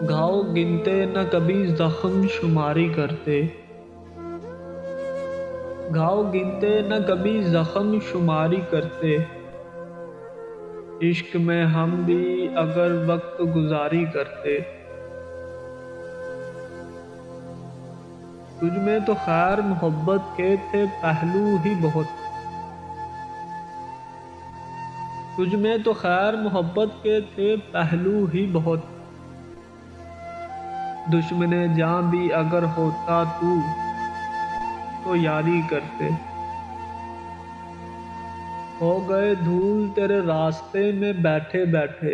گھاؤ گنتے نہ کبھی زخم شماری کرتے، گھاؤ گنتے نہ کبھی زخم شماری کرتے، عشق میں ہم بھی اگر وقت گزاری کرتے۔ تجھ میں تو خیر محبت کے تھے پہلو ہی بہت، تجھ میں تو خیر محبت کے تھے پہلو ہی بہت، دشمن جاں بھی اگر ہوتا تو یاری کرتے۔ ہو گئے دھول تیرے راستے میں بیٹھے بیٹھے،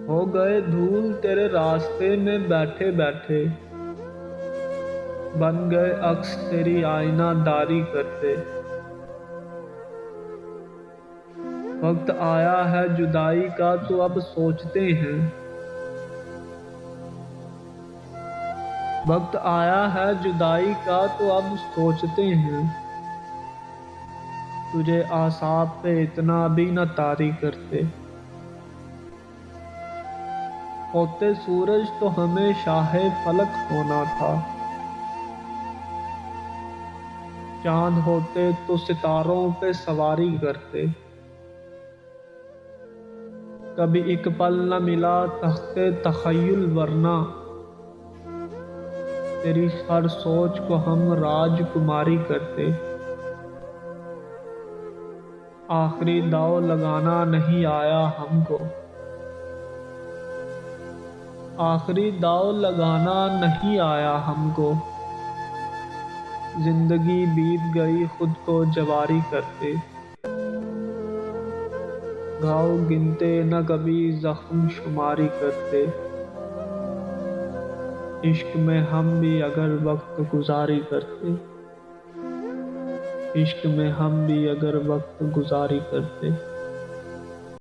ہو گئے دھول تیرے راستے میں بیٹھے بیٹھے، بن گئے عکس تیری آئینہ داری کرتے۔ وقت آیا ہے جدائی کا تو اب سوچتے ہیں، وقت آیا ہے جدائی کا تو اب سوچتے ہیں، تجھے اعصاب پہ اتنا بھی نہ طاری کرتے۔ ہوتے سورج تو ہمیں شاہ فلک ہونا تھا، چاند ہوتے تو ستاروں پہ سواری کرتے۔ کبھی ایک پل نہ ملا تخت تخیل ورنہ تیری ہر سوچ کو ہم راج کماری کرتے۔ آخری داؤ لگانا نہیں آیا ہم کو، آخری داؤ لگانا نہیں آیا ہم کو، زندگی بیت گئی خود کو جواری کرتے۔ گھاؤ گنتے نہ کبھی زخم شماری کرتے، عشق میں ہم بھی اگر وقت گزاری کرتے، عشق میں ہم بھی اگر وقت گزاری کرتے۔